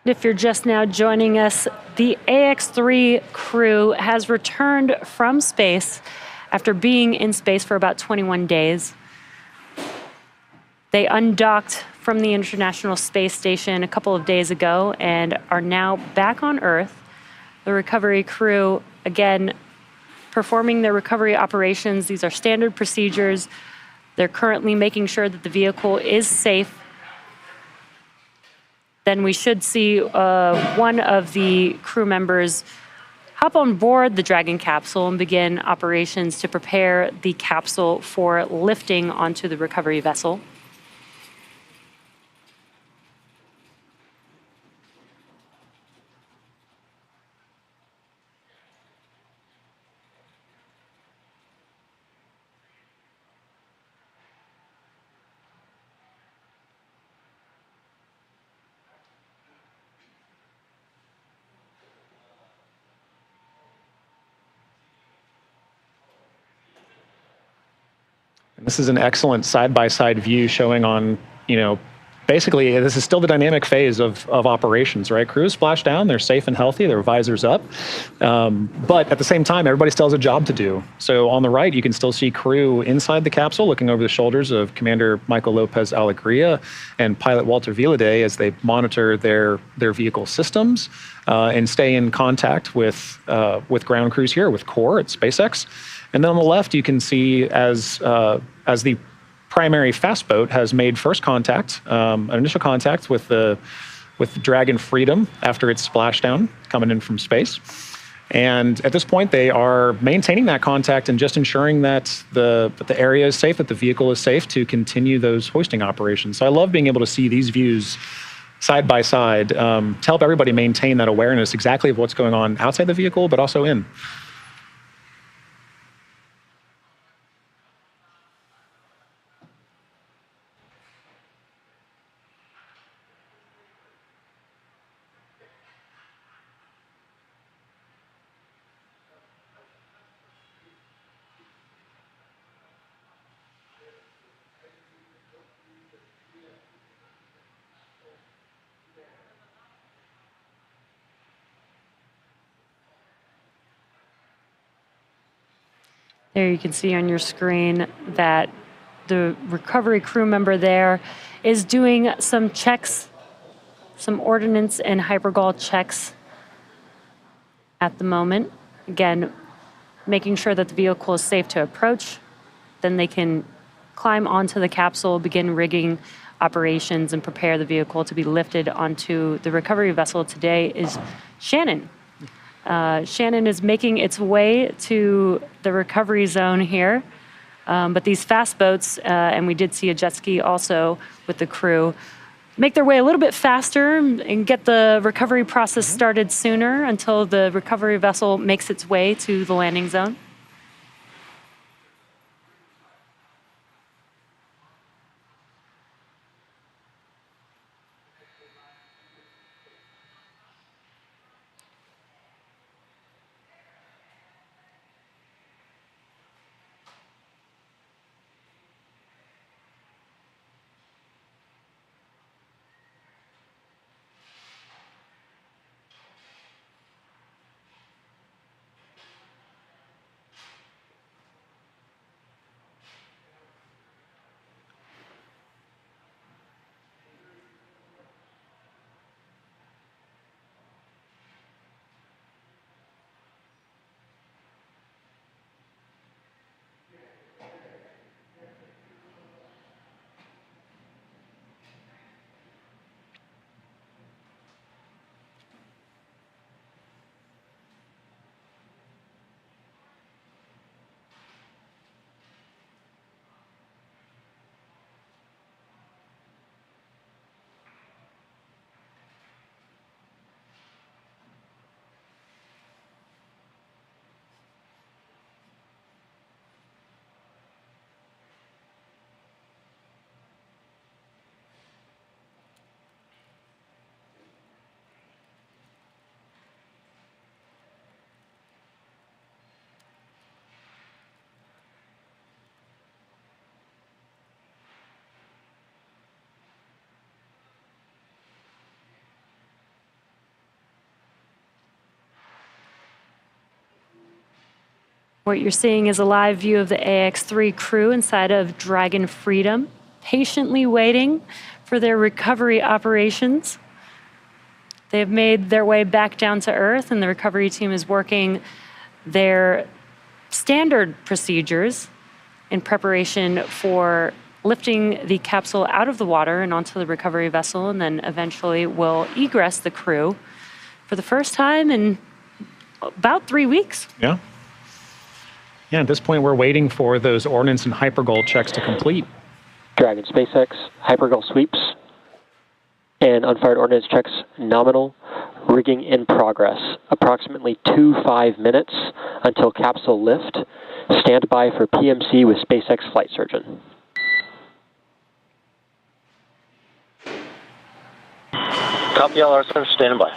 If you're just now joining us, the AX-3 crew has returned from space after being in space for about 21 days. They undocked from the International Space Station a couple of days ago and are now back on Earth. The recovery crew, again, performing their recovery operations. These are standard procedures. They're currently making sure that the vehicle is safe. Then we should see one of the crew members hop on board the Dragon capsule and begin operations to prepare the capsule for lifting onto the recovery vessel. And this is an excellent side-by-side view showing on, basically this is still the dynamic phase of operations, right? Crews splash down, they're safe and healthy, their visors up. But at the same time, everybody still has a job to do. So on the right, you can still see crew inside the capsule looking over the shoulders of Commander Michael Lopez Alegria and pilot Walter Villaday as they monitor their vehicle systems and stay in contact with ground crews here, with core at SpaceX. And then on the left, you can see as the primary fast boat has made first contact, initial contact with Dragon Freedom after its splashdown coming in from space. And at this point, they are maintaining that contact and just ensuring that the area is safe, that the vehicle is safe to continue those hoisting operations. So I love being able to see these views side by side to help everybody maintain that awareness exactly of what's going on outside the vehicle, but also in. There you can see on your screen that the recovery crew member there is doing some checks, some ordnance and hypergol checks at the moment. Again, making sure that the vehicle is safe to approach. Then they can climb onto the capsule, begin rigging operations, and prepare the vehicle to be lifted onto the recovery vessel. Today is Shannon. Shannon is making its way to the recovery zone here. But these fast boats, and we did see a jet ski also with the crew, make their way a little bit faster and get the recovery process started sooner until the recovery vessel makes its way to the landing zone. What you're seeing is a live view of the AX-3 crew inside of Dragon Freedom, patiently waiting for their recovery operations. They've made their way back down to Earth, and the recovery team is working their standard procedures in preparation for lifting the capsule out of the water and onto the recovery vessel, and then eventually will egress the crew for the first time in about 3 weeks. Yeah. Yeah, at this point, we're waiting for those ordnance and hypergol checks to complete. Dragon SpaceX, hypergol sweeps, and unfired ordnance checks nominal. Rigging in progress. Approximately 5 minutes until capsule lift. Stand by for PMC with SpaceX flight surgeon. Copy LR, sir. Standing by.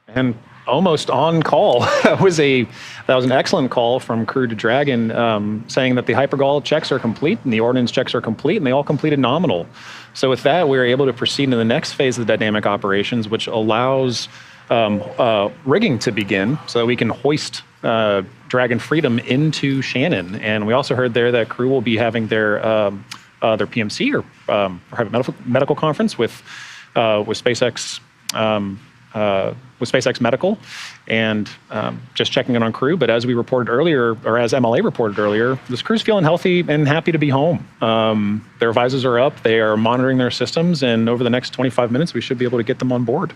And almost on call. That was an excellent call from Crew to Dragon, saying that the hypergol checks are complete and the ordnance checks are complete, and they all completed nominal. So with that, we were able to proceed to the next phase of the dynamic operations, which allows rigging to begin, so that we can hoist Dragon Freedom into Shannon. And we also heard there that Crew will be having their PMC or private medical conference with SpaceX. With SpaceX Medical, and just checking in on Crew. But as we reported earlier, or as MLA reported earlier, this crew's feeling healthy and happy to be home. Their visors are up, they are monitoring their systems, and over the next 25 minutes, we should be able to get them on board.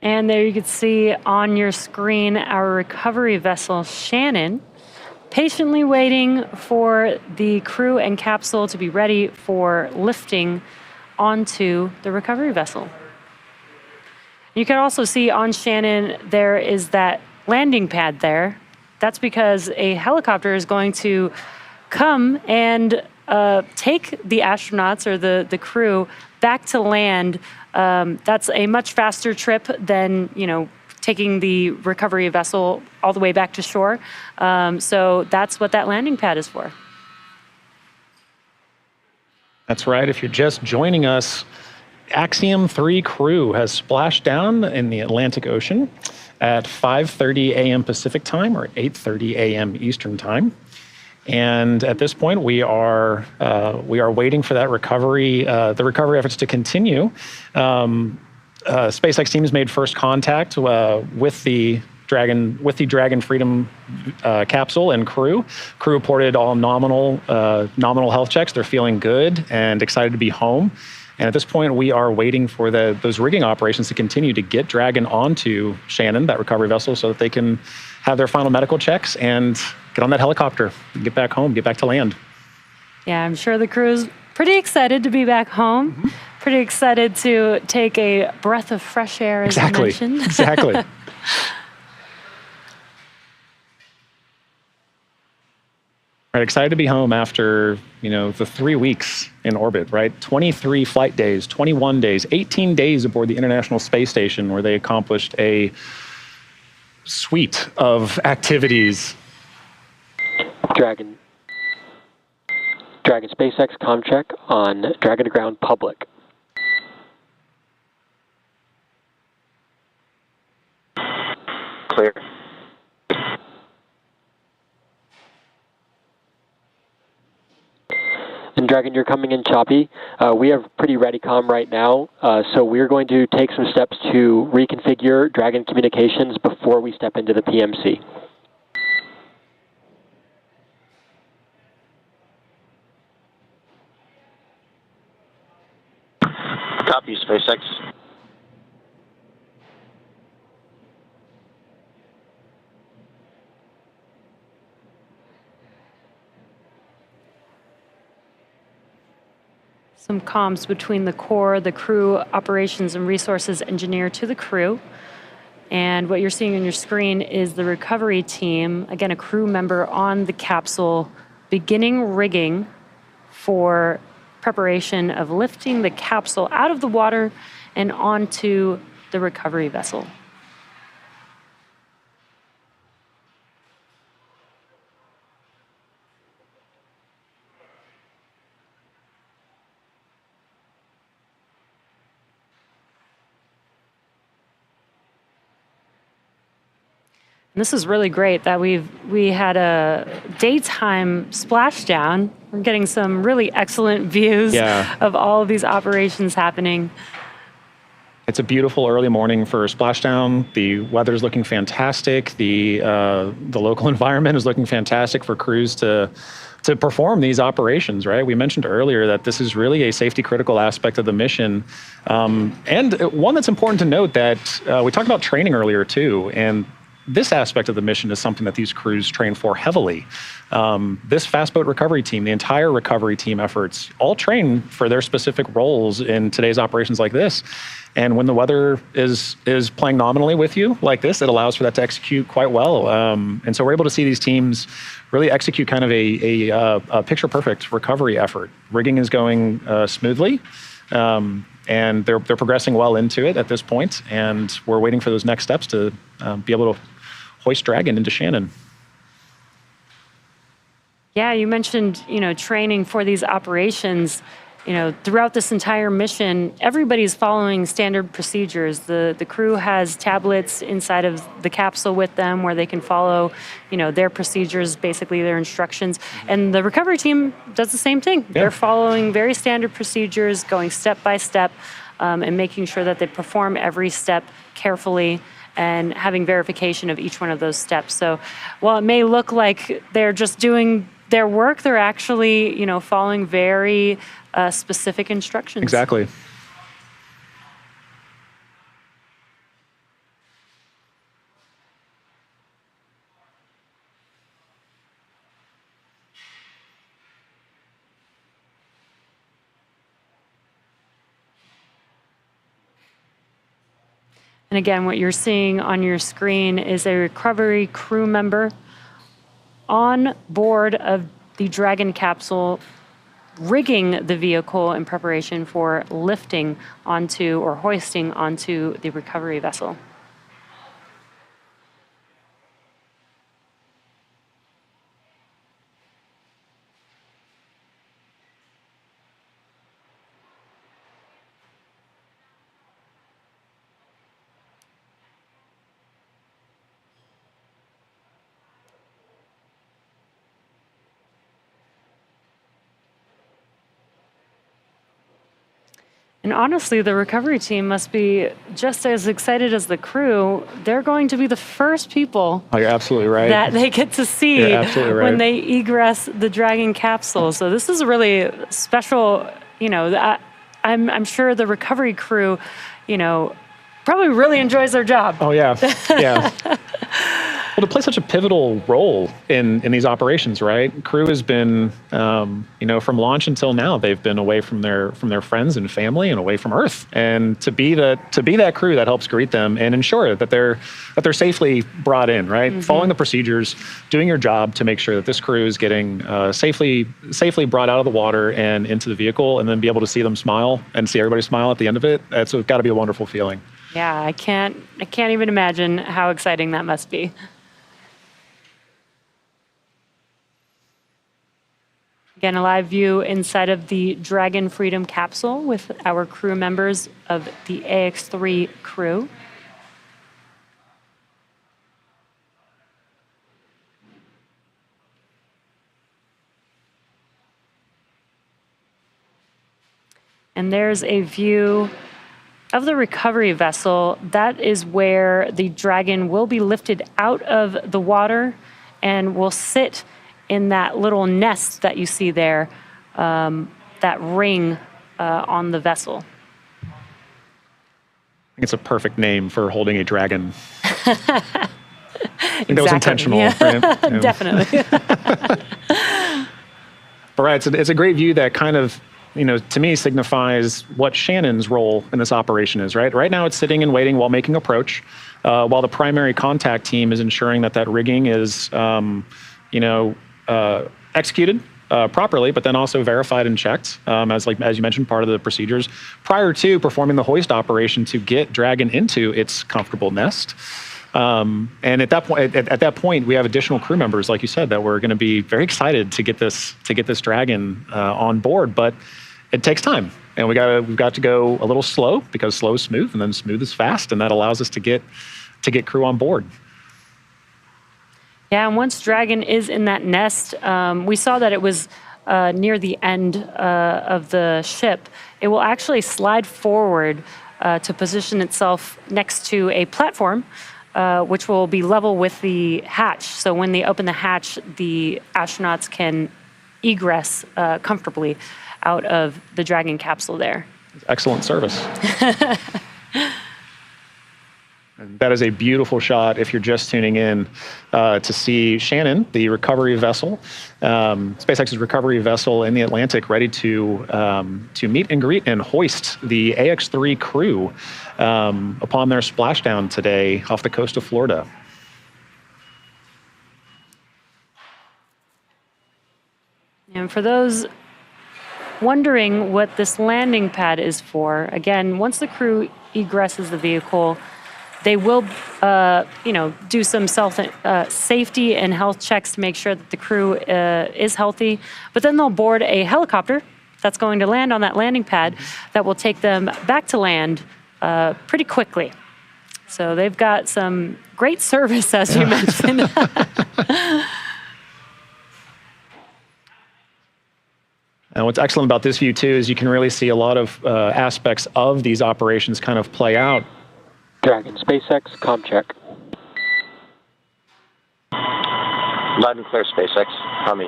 And there you can see on your screen our recovery vessel, Shannon, patiently waiting for the crew and capsule to be ready for lifting onto the recovery vessel. You can also see on Shannon there is that landing pad there. That's because a helicopter is going to come and take the astronauts or the crew back to land. That's a much faster trip than, taking the recovery vessel all the way back to shore. So that's what that landing pad is for. That's right. If you're just joining us, Axiom-3 crew has splashed down in the Atlantic Ocean at 5:30 a.m. Pacific time or 8:30 a.m. Eastern time. And at this point, we are waiting for that recovery, the recovery efforts to continue. SpaceX team has made first contact with the Dragon Freedom capsule and crew. Crew reported all nominal health checks. They're feeling good and excited to be home. And at this point, we are waiting for those rigging operations to continue to get Dragon onto Shannon, that recovery vessel, so that they can have their final medical checks and get on that helicopter and get back home, get back to land. Yeah, I'm sure the crew's pretty excited to be back home. Mm-hmm. Pretty excited to take a breath of fresh air, as you mentioned. Exactly. Right, excited to be home after, the 3 weeks in orbit, right? 23 flight days, 21 days, 18 days aboard the International Space Station, where they accomplished a suite of activities. Dragon SpaceX comm check on Dragon to ground public. Clear. And Dragon, you're coming in choppy. We have pretty ready comm right now, so we're going to take some steps to reconfigure Dragon communications before we step into the PMC. Copy, SpaceX. Some comms between the core, the crew, operations and resources engineer to the crew. And what you're seeing on your screen is the recovery team, again, a crew member on the capsule, beginning rigging for preparation of lifting the capsule out of the water and onto the recovery vessel. And this is really great that we had a daytime splashdown. We're getting some really excellent views of all of these operations happening. It's a beautiful early morning for a splashdown. The weather's looking fantastic. The local environment is looking fantastic for crews to perform these operations, right? We mentioned earlier that this is really a safety critical aspect of the mission. And one that's important to note that we talked about training earlier too, and this aspect of the mission is something that these crews train for heavily. This fast boat recovery team, the entire recovery team efforts, all train for their specific roles in today's operations like this. And when the weather is playing nominally with you like this, it allows for that to execute quite well. And so we're able to see these teams really execute kind of a picture-perfect recovery effort. Rigging is going smoothly. And they're progressing well into it at this point, and we're waiting for those next steps to be able to hoist Dragon into Shannon. Yeah, you mentioned, training for these operations. Throughout this entire mission, everybody's following standard procedures. The crew has tablets inside of the capsule with them where they can follow, their procedures, basically their instructions. And the recovery team does the same thing. Yeah. They're following very standard procedures, going step by step, and making sure that they perform every step carefully and having verification of each one of those steps. So while it may look like they're just doing their work, they're actually, following very specific instructions. Exactly. And again, what you're seeing on your screen is a recovery crew member on board of the Dragon capsule, rigging the vehicle in preparation for lifting onto or hoisting onto the recovery vessel. And honestly, the recovery team must be just as excited as the crew. They're going to be the first people you're absolutely right. that they get to see when they egress the Dragon capsule. So this is really special. I'm sure the recovery crew, probably really enjoys their job. Oh, yeah. Yeah. Well, to play such a pivotal role in these operations, right? Crew has been, from launch until now, they've been away from their friends and family and away from Earth. And to be that crew that helps greet them and ensure that they're safely brought in, right? Mm-hmm. Following the procedures, doing your job to make sure that this crew is getting safely brought out of the water and into the vehicle, and then be able to see them smile and see everybody smile at the end of it. It's got to be a wonderful feeling. Yeah, I can't even imagine how exciting that must be. Again, a live view inside of the Dragon Freedom capsule with our crew members of the AX-3 crew. And there's a view of the recovery vessel. That is where the Dragon will be lifted out of the water and will sit in that little nest that you see there, that ring on the vessel. I think it's a perfect name for holding a dragon. I think that was intentional, Yeah. right? Yeah. Definitely. But right, it's a great view that kind of, to me signifies what Shannon's role in this operation is, right? Right now it's sitting and waiting while making approach, while the primary contact team is ensuring that rigging is, executed properly, but then also verified and checked, as you mentioned, part of the procedures prior to performing the hoist operation to get Dragon into its comfortable nest. And at that point, we have additional crew members, like you said, that we're going to be very excited to get this Dragon on board. But it takes time, and we've got to go a little slow, because slow is smooth, and then smooth is fast, and that allows us to get crew on board. Yeah, and once Dragon is in that nest, we saw that it was near the end of the ship. It will actually slide forward to position itself next to a platform, which will be level with the hatch. So when they open the hatch, the astronauts can egress comfortably out of the Dragon capsule there. Excellent service. And that is a beautiful shot if you're just tuning in to see Shannon, the recovery vessel, SpaceX's recovery vessel in the Atlantic, ready to meet and greet and hoist the AX-3 crew upon their splashdown today off the coast of Florida. And for those wondering what this landing pad is for, again, once the crew egresses the vehicle, they will, do some safety and health checks to make sure that the crew is healthy. But then they'll board a helicopter that's going to land on that landing pad that will take them back to land pretty quickly. So they've got some great service, as you mentioned. And what's excellent about this view, too, is you can really see a lot of aspects of these operations kind of play out. Dragon, SpaceX, comm check. Loud and clear, SpaceX. Copy.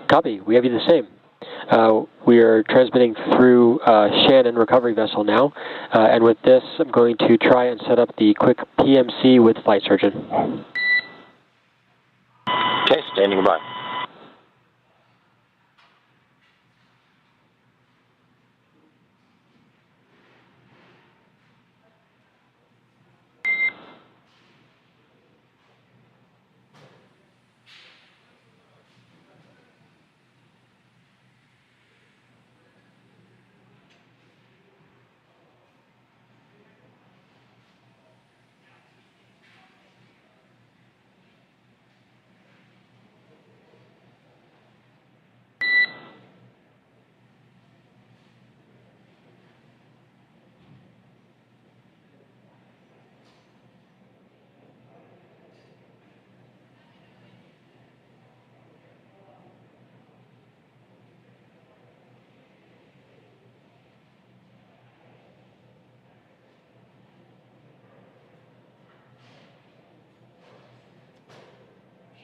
Copy, we have you the same. We are transmitting through Shannon recovery vessel now, and with this I'm going to try and set up the quick PMC with flight surgeon. Okay, standing by.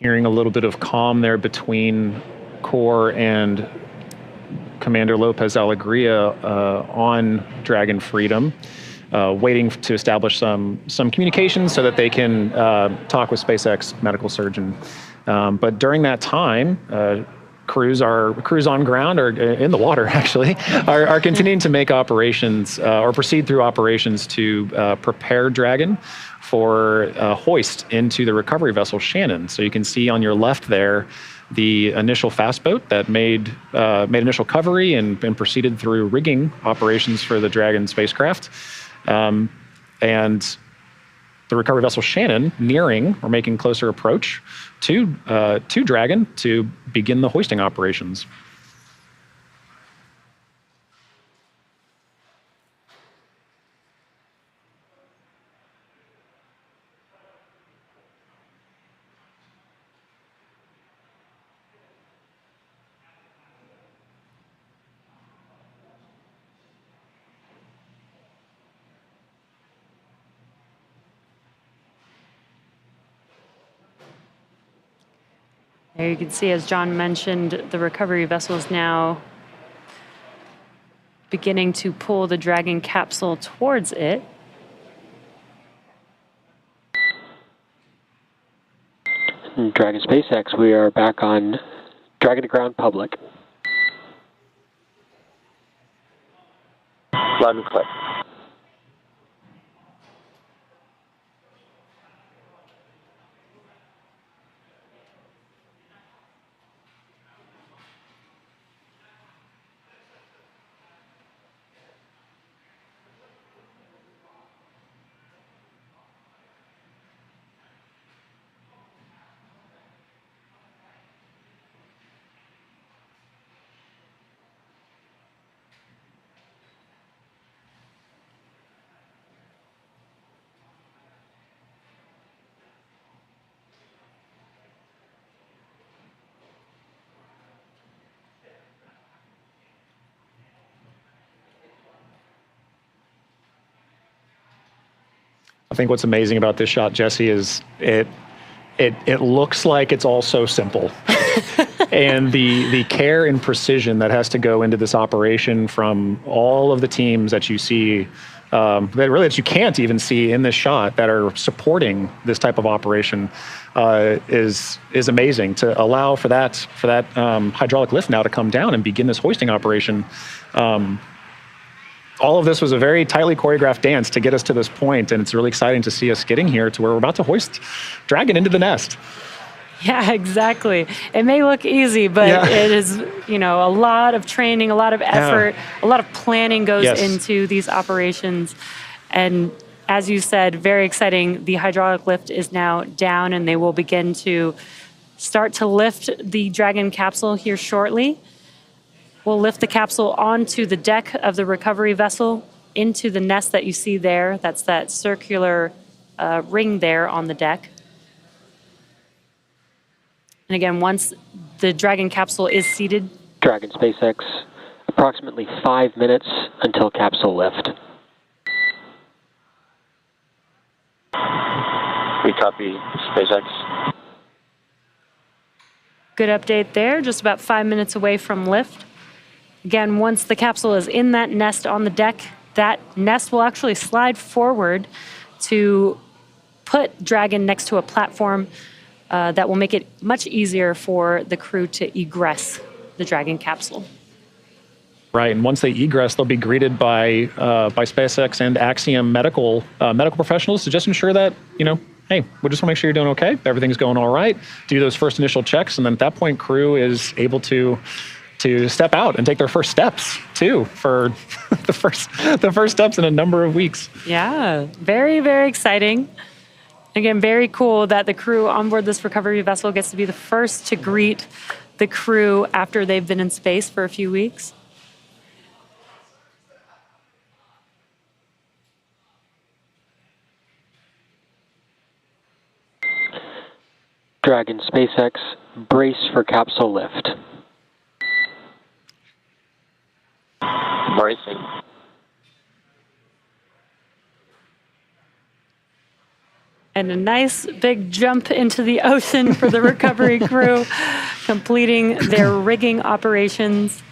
Hearing a little bit of calm there between Core and Commander Lopez Alegria on Dragon Freedom, waiting to establish some communication so that they can talk with SpaceX medical surgeon. But during that time, crews on ground, or in the water actually, are continuing to make operations or proceed through operations to prepare Dragon for hoist into the recovery vessel Shannon. So you can see on your left there the initial fast boat that made initial recovery and proceeded through rigging operations for the Dragon spacecraft, and the recovery vessel Shannon nearing or making closer approach to Dragon to begin the hoisting operations. There you can see, as John mentioned, the recovery vessel is now beginning to pull the Dragon capsule towards it. Dragon SpaceX, we are back on Dragon to ground public. Loud and clear. I think what's amazing about this shot, Jesse, is it looks like it's all so simple. And the care and precision that has to go into this operation from all of the teams that you see, that you can't even see in this shot, that are supporting this type of operation, is amazing. To allow for that hydraulic lift now to come down and begin this hoisting operation. All of this was a very tightly choreographed dance to get us to this point, and it's really exciting to see us getting here to where we're about to hoist Dragon into the nest. Yeah, exactly. It may look easy, but it is, a lot of training, a lot of effort, a lot of planning goes into these operations. And as you said, very exciting. The hydraulic lift is now down, and they will begin to start to lift the Dragon capsule here shortly. We'll lift the capsule onto the deck of the recovery vessel, into the nest that you see there. That's that circular ring there on the deck. And again, once the Dragon capsule is seated. Dragon SpaceX, approximately 5 minutes until capsule lift. We copy, SpaceX. Good update there, just about 5 minutes away from lift. Again, once the capsule is in that nest on the deck, that nest will actually slide forward to put Dragon next to a platform that will make it much easier for the crew to egress the Dragon capsule. Right, and once they egress, they'll be greeted by SpaceX and Axiom medical professionals to just ensure that, hey, we just want to make sure you're doing okay, everything's going all right, do those first initial checks, and then at that point, crew is able to step out and take their first steps too, for the first steps in a number of weeks. Yeah, very, very exciting. Again, very cool that the crew on board this recovery vessel gets to be the first to greet the crew after they've been in space for a few weeks. Dragon SpaceX, brace for capsule lift. Bracing. And a nice big jump into the ocean for the recovery crew, completing their rigging operations.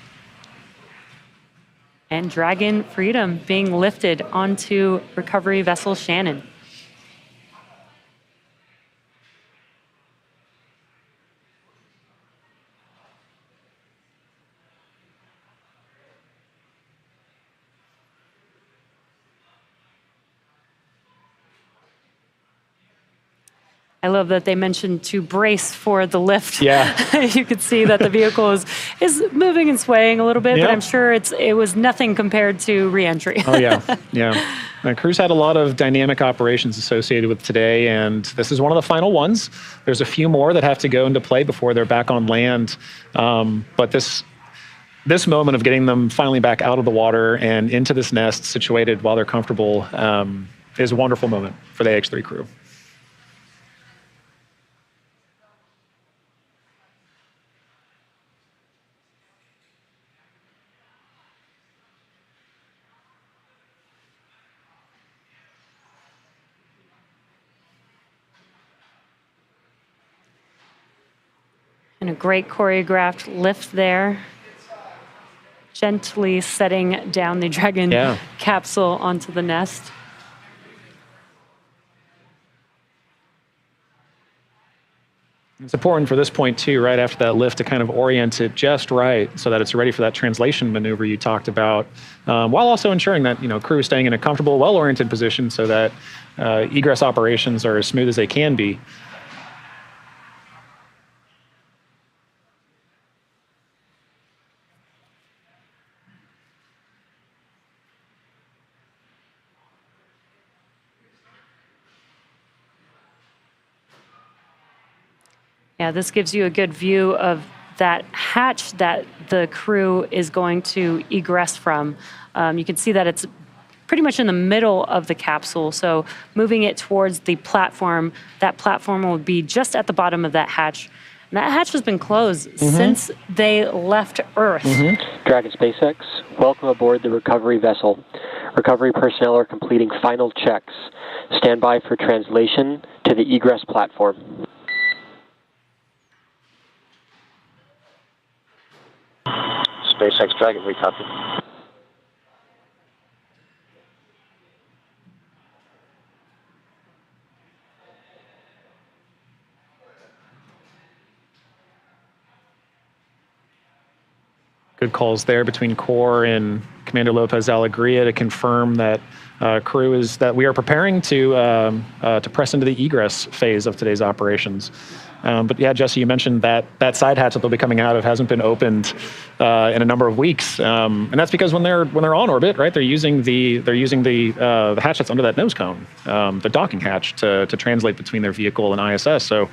And Dragon Freedom being lifted onto recovery vessel Shannon. I love that they mentioned to brace for the lift. Yeah. You could see that the vehicle is moving and swaying a little bit, but I'm sure it was nothing compared to reentry. Oh, yeah. Crew's had a lot of dynamic operations associated with today, and this is one of the final ones. There's a few more that have to go into play before they're back on land. But this moment of getting them finally back out of the water and into this nest situated while they're comfortable is a wonderful moment for the AX-3 crew. And And a great choreographed lift there. Gently setting down the Dragon capsule onto the nest. It's important for this point too, right after that lift, to kind of orient it just right so that it's ready for that translation maneuver you talked about, while also ensuring that crew is staying in a comfortable, well-oriented position so that egress operations are as smooth as they can be. Yeah, this gives you a good view of that hatch that the crew is going to egress from. You can see that it's pretty much in the middle of the capsule, so moving it towards the platform, that platform will be just at the bottom of that hatch. And that hatch has been closed since they left Earth. Dragon SpaceX, welcome aboard the recovery vessel. Recovery personnel are completing final checks. Stand by for translation to the egress platform. SpaceX Dragon, we copy. Good calls there between Core and Commander Lopez Alegria to confirm that crew is that we are preparing to press into the egress phase of today's operations. But yeah, Jesse, you mentioned that side hatch that they'll be coming out of hasn't been opened in a number of weeks, and that's because when they're on orbit, right, they're using the hatch that's under that nose cone, the docking hatch, to translate between their vehicle and ISS. So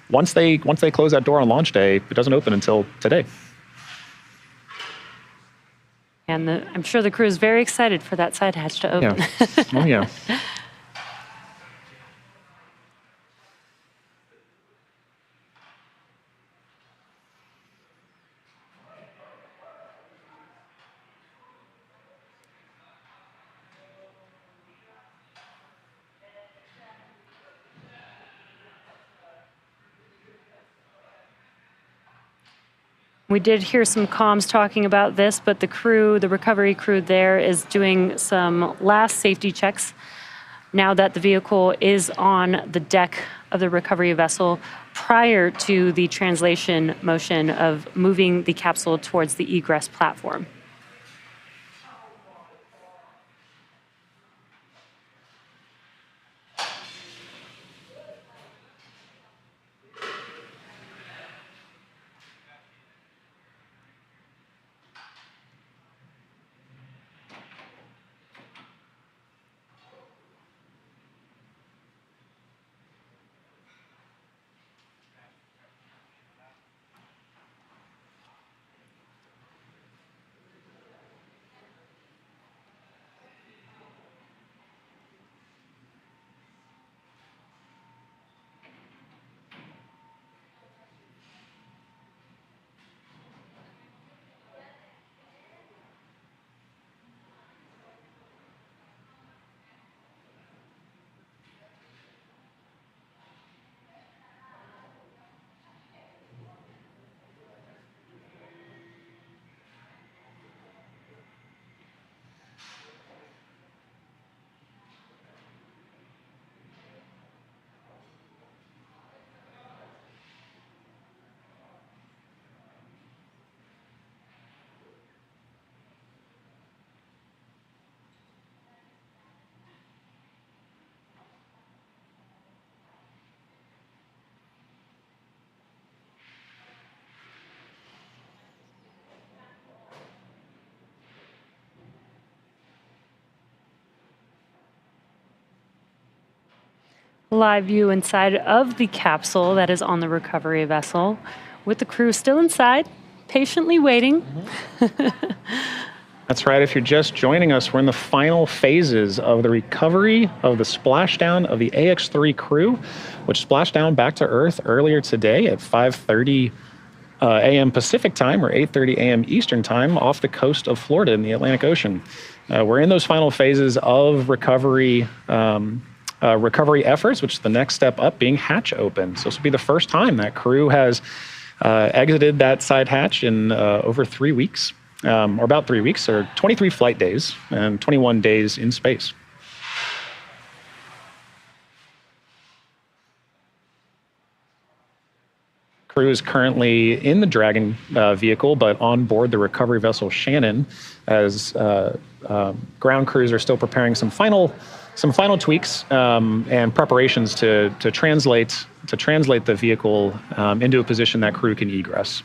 once they close that door on launch day, it doesn't open until today. And I'm sure the crew is very excited for that side hatch to open. Yeah. Oh yeah. We did hear some comms talking about this, but the recovery crew there is doing some last safety checks now that the vehicle is on the deck of the recovery vessel prior to the translation motion of moving the capsule towards the egress platform. Live view inside of the capsule that is on the recovery vessel, with the crew still inside, patiently waiting. That's right. If you're just joining us, we're in the final phases of the recovery of the splashdown of the AX-3 crew, which splashed down back to Earth earlier today at 5:30 a.m. Pacific time, or 8:30 a.m. Eastern time, off the coast of Florida in the Atlantic Ocean. We're in those final phases of recovery efforts, which is the next step up being hatch open. So this will be the first time that crew has exited that side hatch in over 3 weeks, or about 3 weeks, or 23 flight days and 21 days in space. Crew is currently in the Dragon vehicle, but on board the recovery vessel Shannon, as ground crews are still preparing some final tweaks and preparations to translate the vehicle into a position that crew can egress.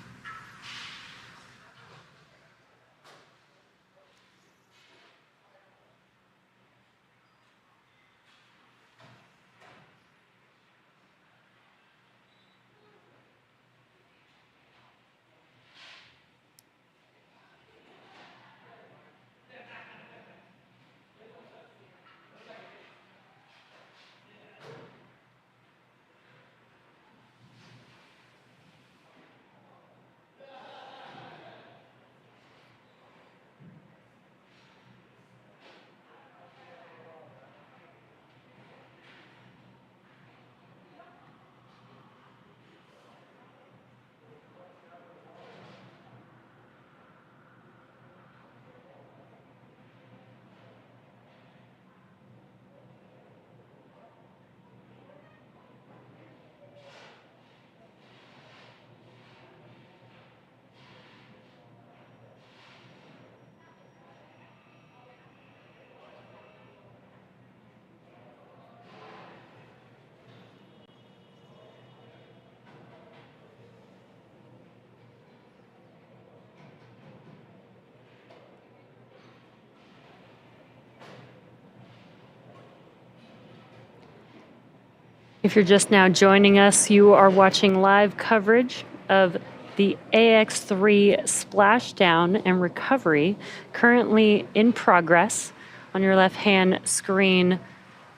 If you're just now joining us, you are watching live coverage of the AX-3 splashdown and recovery, currently in progress. On your left-hand screen,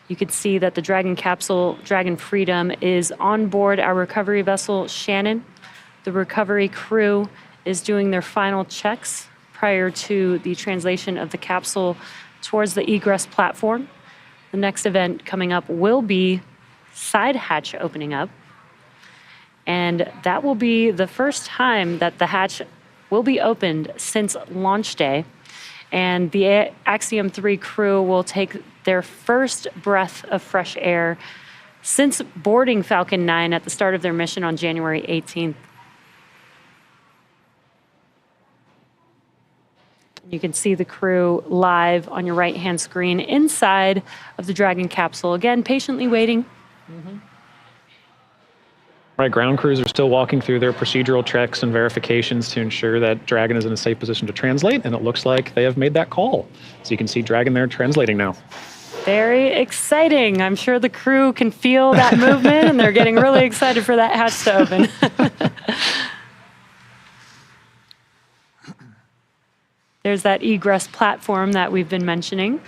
you can see that the Dragon capsule, Dragon Freedom, is on board our recovery vessel, Shannon. The recovery crew is doing their final checks prior to the translation of the capsule towards the egress platform. The next event coming up will be side hatch opening up, and that will be the first time that the hatch will be opened since launch day, and the Axiom-3 crew will take their first breath of fresh air since boarding Falcon 9 at the start of their mission on January 18th. You can see the crew live on your right-hand screen inside of the Dragon capsule, again, patiently waiting. Right, ground crews are still walking through their procedural checks and verifications to ensure that Dragon is in a safe position to translate, and it looks like they have made that call. So you can see Dragon there translating now. Very exciting. I'm sure the crew can feel that movement, and they're getting really excited for that hatch to open. There's that egress platform that we've been mentioning.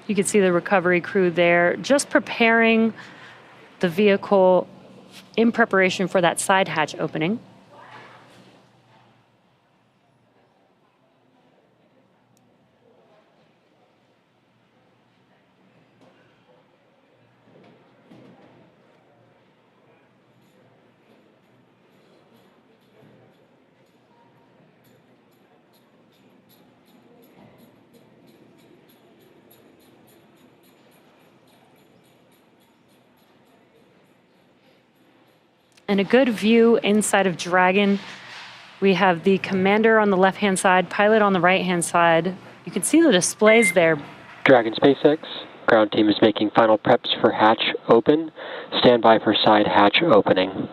You can see the recovery crew there just preparing the vehicle in preparation for that side hatch opening. And a good view inside of Dragon. We have the commander on the left-hand side, pilot on the right-hand side. You can see the displays there. Dragon SpaceX, ground team is making final preps for hatch open. Stand by for side hatch opening.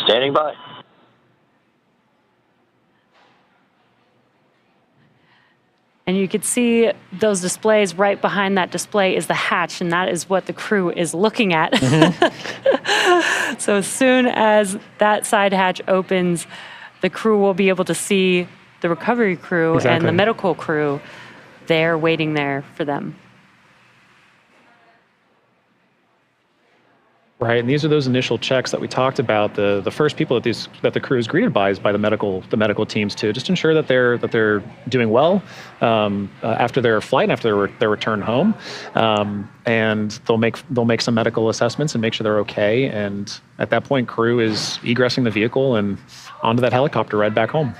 Standing by. And you could see those displays. Right behind that display is the hatch, and that is what the crew is looking at. So as soon as that side hatch opens, the crew will be able to see the recovery crew and the medical crew there waiting there for them. Right, and these are those initial checks that we talked about. The first people that the crew is greeted by is by the medical teams too, just to ensure that they're doing well after their flight and after their return home, and they'll make some medical assessments and make sure they're okay. And at that point, crew is egressing the vehicle and onto that helicopter ride back home.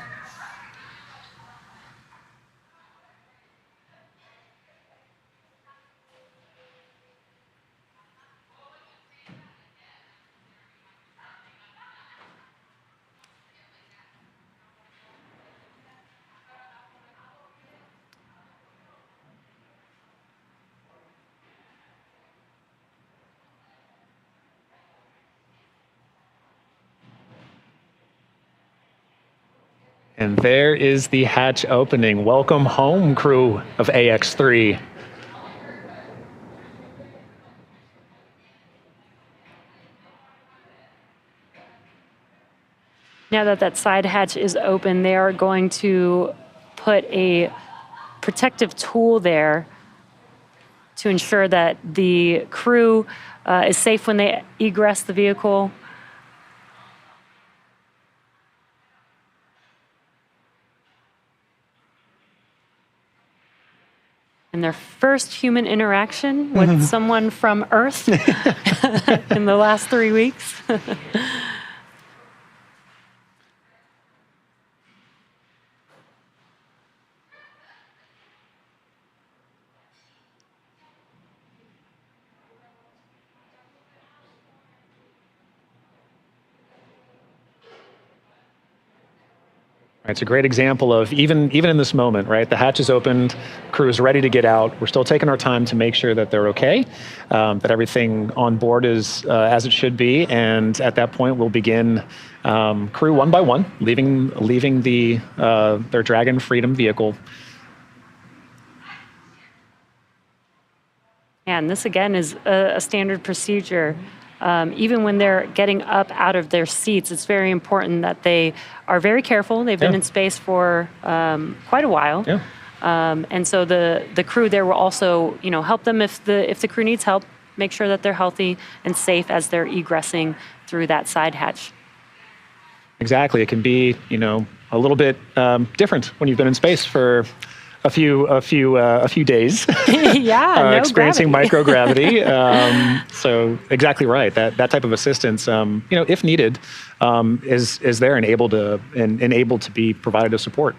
And there is the hatch opening. Welcome home, crew of AX-3. Now that that side hatch is open, they are going to put a protective tool there to ensure that the crew is safe when they egress the vehicle. And their first human interaction with someone from Earth in the last 3 weeks. It's a great example of even in this moment, right? The hatch is opened, crew is ready to get out. We're still taking our time to make sure that they're okay, that everything on board is as it should be, and at that point we'll begin crew one by one, leaving their Dragon Freedom vehicle. And this again is a standard procedure. Even when they're getting up out of their seats, it's very important that they are very careful. They've been in space for quite a while. Yeah. And so the crew there will also, help them if the crew needs help, make sure that they're healthy and safe as they're egressing through that side hatch. Exactly. It can be, a little bit different when you've been in space for a few days. Yeah, experiencing microgravity. So exactly right. That type of assistance, if needed, is there and able to be provided as support.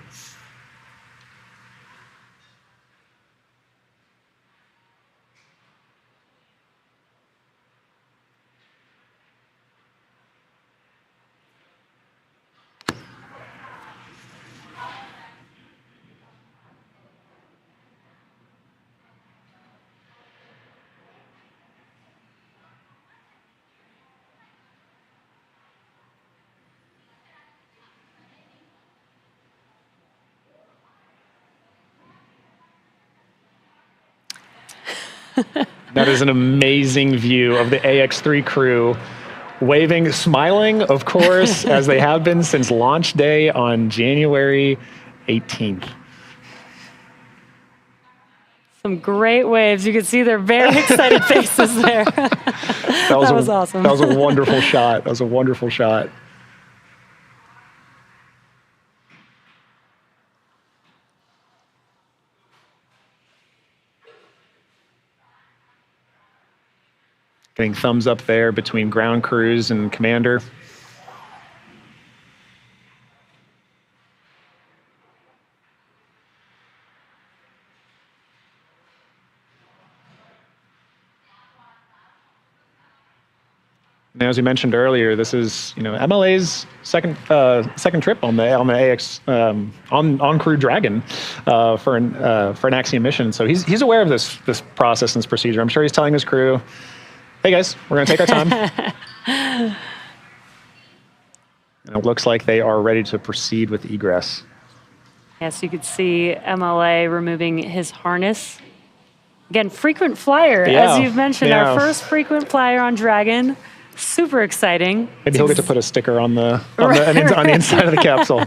That is an amazing view of the AX-3 crew, waving, smiling, of course, as they have been since launch day on January 18th. Some great waves. You can see their very excited faces there. That was awesome. That was a wonderful shot. That was a wonderful shot. Getting thumbs up there between ground crews and commander. Now, as we mentioned earlier, this is MLA's second trip on the AX on Crew Dragon for an Axiom mission. So he's aware of this process and this procedure. I'm sure he's telling his crew, "Hey guys, we're going to take our time." And it looks like they are ready to proceed with egress. Yes, you could see MLA removing his harness. Again, frequent flyer, Yeah, as you've mentioned, yeah. our first frequent flyer on Dragon. Super exciting. Maybe he'll get to put a sticker on the on Right, the inside of the capsule.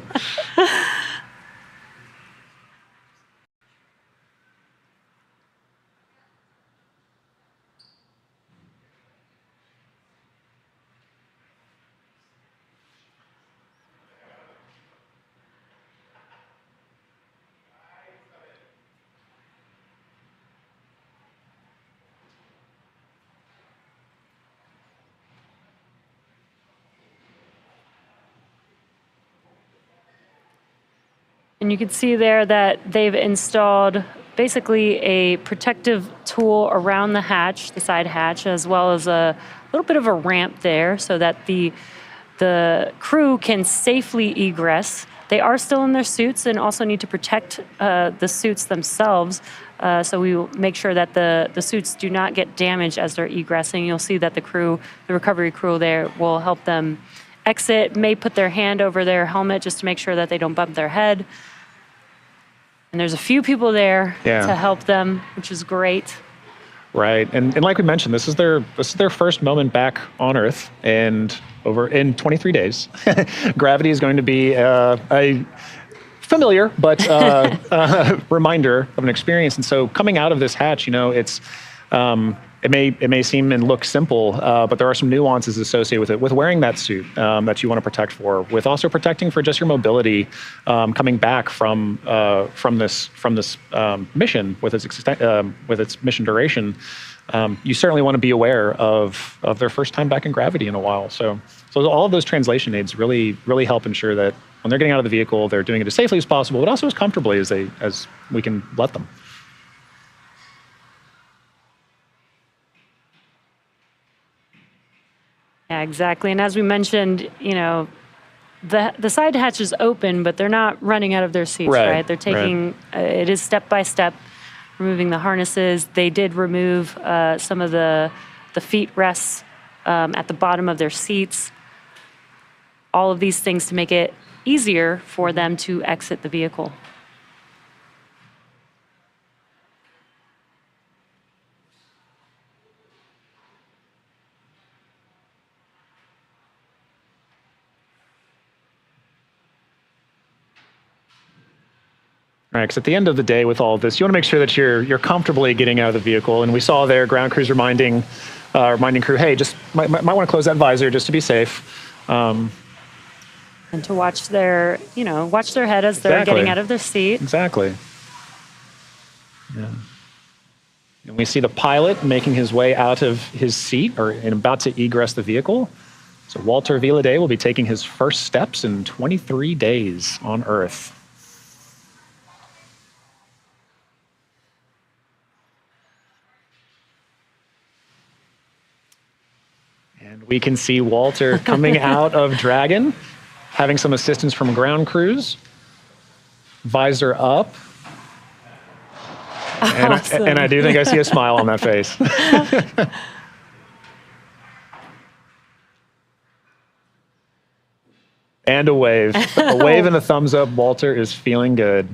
And you can see there that they've installed basically a protective tool around the hatch, the side hatch, as well as a little bit of a ramp there so that the crew can safely egress. They are still in their suits and also need to protect the suits themselves. So we will make sure that the suits do not get damaged as they're egressing. You'll see that the recovery crew there will help them exit, may put their hand over their helmet just to make sure that they don't bump their head. And there's a few people there to help them, which is great. Right, and like we mentioned, this is their first moment back on Earth, and over in 23 days, gravity is going to be a familiar but reminder of an experience. And so, coming out of this hatch, it's it may seem and look simple, but there are some nuances associated with it, with wearing that suit that you want to protect for, with also protecting for just your mobility coming back from this mission with its mission duration. You certainly want to be aware of their first time back in gravity in a while. So all of those translation aids really help ensure that when they're getting out of the vehicle, they're doing it as safely as possible, but also as comfortably as we can let them. Yeah, exactly. And as we mentioned, the side hatch is open, but they're not running out of their seats, right? They're taking it is step by step, removing the harnesses. They did remove some of the feet rests at the bottom of their seats. All of these things to make it easier for them to exit the vehicle. Right, because at the end of the day, with all of this, you want to make sure that you're comfortably getting out of the vehicle. And we saw there ground crews reminding crew, hey, just might want to close that visor just to be safe. And to watch their head as they're getting out of their seat. Exactly. Yeah. And we see the pilot making his way out of his seat and about to egress the vehicle. So Walter Villaday will be taking his first steps in 23 days on Earth. And we can see Walter coming out of Dragon, having some assistance from ground crews. Visor up. Awesome. And I do think I see a smile on that face. And a wave. A wave and a thumbs up. Walter is feeling good.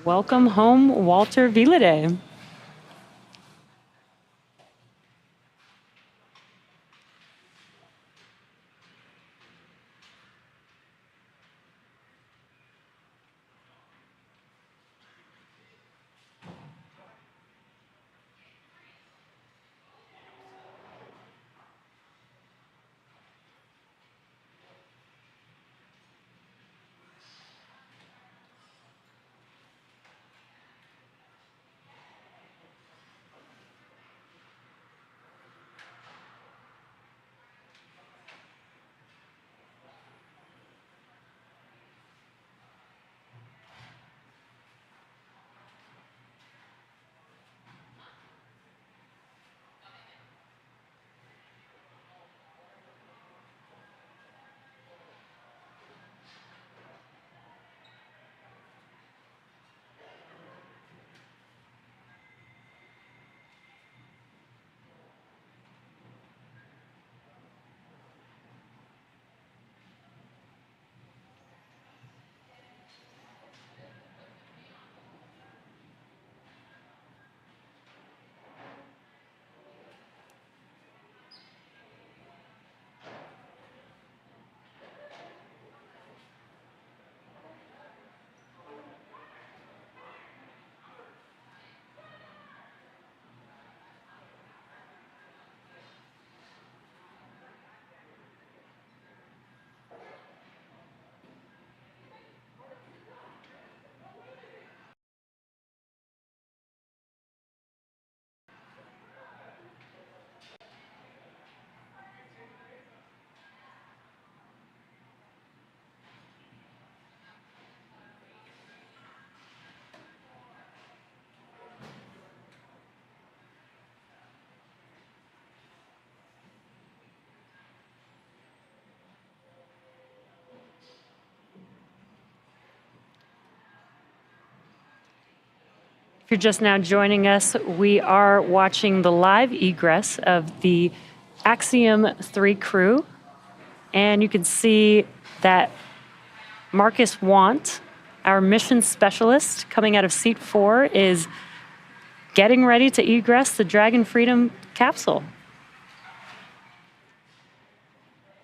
Welcome home, Walter Villaday. If you're just now joining us, we are watching the live egress of the AX-3 crew. And you can see that Marcus Want, our mission specialist coming out of seat 4, is getting ready to egress the Dragon Freedom capsule.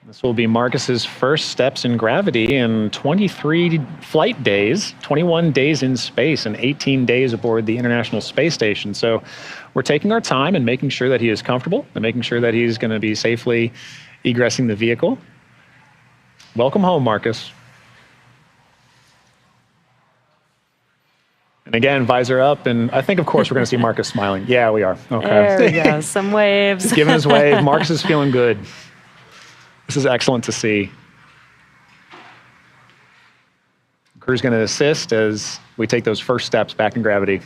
This will be Marcus's first steps in gravity in 23 flight days, 21 days in space, and 18 days aboard the International Space Station. So we're taking our time and making sure that he is comfortable and making sure that he's going to be safely egressing the vehicle. Welcome home, Marcus. And again, visor up, and I think, of course, we're going to see Marcus smiling. Yeah, we are. Okay. There we go. Some waves. He's giving his wave. Marcus is feeling good. This is excellent to see. Crew's going to assist as we take those first steps back in gravity.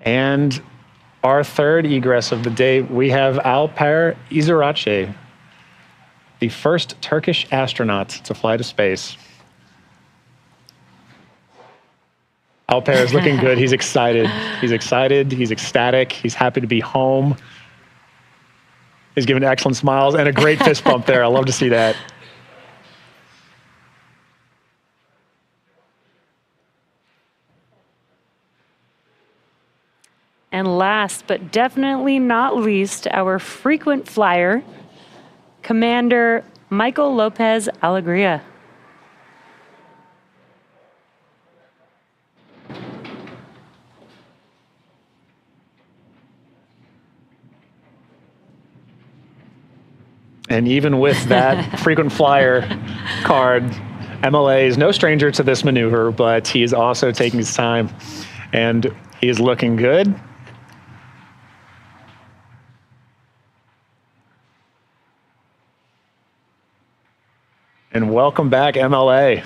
And our third egress of the day, we have Alper Izirace, the first Turkish astronaut to fly to space. Alper is looking good. He's excited. He's excited. He's ecstatic. He's happy to be home. He's giving excellent smiles and a great fist bump there. I love to see that. And last but definitely not least, our frequent flyer, Commander Michael Lopez Alegria. And even with that frequent flyer card, MLA is no stranger to this maneuver, but he is also taking his time, and he is looking good. And welcome back, MLA.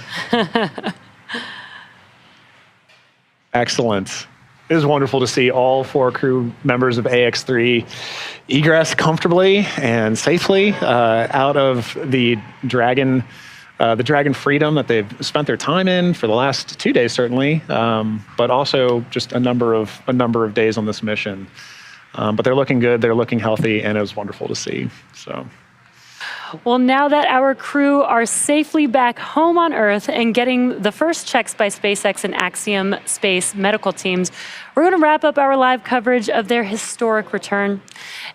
Excellent. It is wonderful to see all 4 crew members of AX-3 egress comfortably and safely out of the Dragon Freedom that they've spent their time in for the last 2 days, certainly, but also just a number of days on this mission. But they're looking good, they're looking healthy, and it was wonderful to see. So. Well, now that our crew are safely back home on Earth and getting the first checks by SpaceX and Axiom Space medical teams, we're going to wrap up our live coverage of their historic return.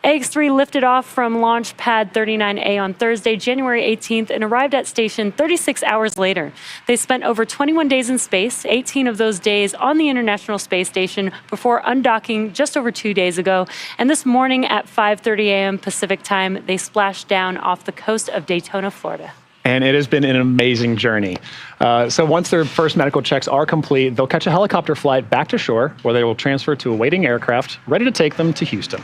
AX-3 lifted off from Launch Pad 39A on Thursday, January 18th, and arrived at station 36 hours later. They spent over 21 days in space, 18 of those days on the International Space Station before undocking just over 2 days ago. And this morning at 5:30 a.m. Pacific time, they splashed down off the coast of Daytona, Florida. And it has been an amazing journey. So once their first medical checks are complete, they'll catch a helicopter flight back to shore, where they will transfer to a waiting aircraft ready to take them to Houston.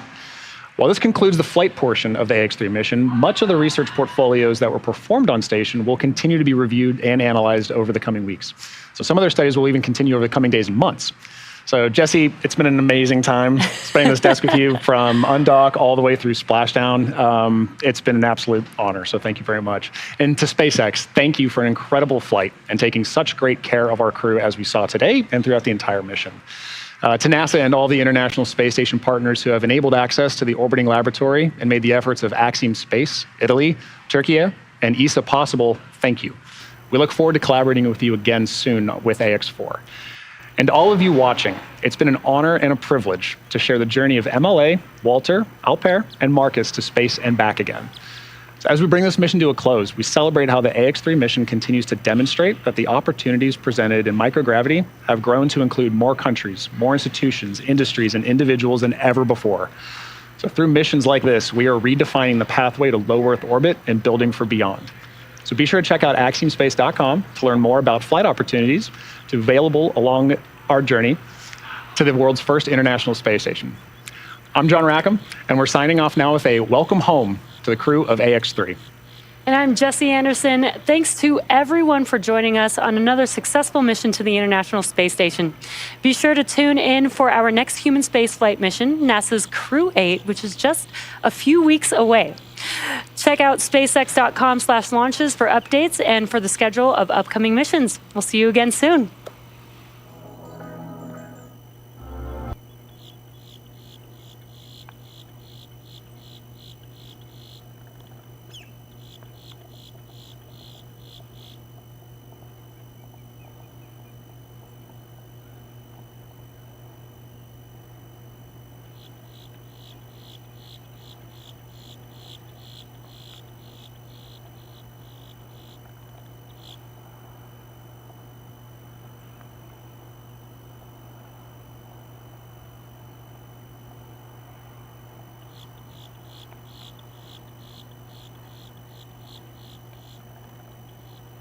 While this concludes the flight portion of the AX-3 mission, much of the research portfolios that were performed on station will continue to be reviewed and analyzed over the coming weeks. So some of their studies will even continue over the coming days and months. So Jesse, it's been an amazing time spending this desk with you from undock all the way through splashdown. It's been an absolute honor, so thank you very much. And to SpaceX, thank you for an incredible flight and taking such great care of our crew as we saw today and throughout the entire mission. To NASA and all the International Space Station partners who have enabled access to the orbiting laboratory and made the efforts of Axiom Space, Italy, Turkey, and ESA possible, thank you. We look forward to collaborating with you again soon with AX-4. And all of you watching, it's been an honor and a privilege to share the journey of MLA, Walter, Alper, and Marcus to space and back again. So as we bring this mission to a close, we celebrate how the AX-3 mission continues to demonstrate that the opportunities presented in microgravity have grown to include more countries, more institutions, industries, and individuals than ever before. So through missions like this, we are redefining the pathway to low Earth orbit and building for beyond. So be sure to check out axiomspace.com to learn more about flight opportunities available along our journey to the world's first International Space Station. I'm John Rackham, and we're signing off now with a welcome home to the crew of AX-3. And I'm Jesse Anderson. Thanks to everyone for joining us on another successful mission to the International Space Station. Be sure to tune in for our next human spaceflight mission, NASA's Crew 8, which is just a few weeks away. Check out spacex.com/launches for updates and for the schedule of upcoming missions. We'll see you again soon.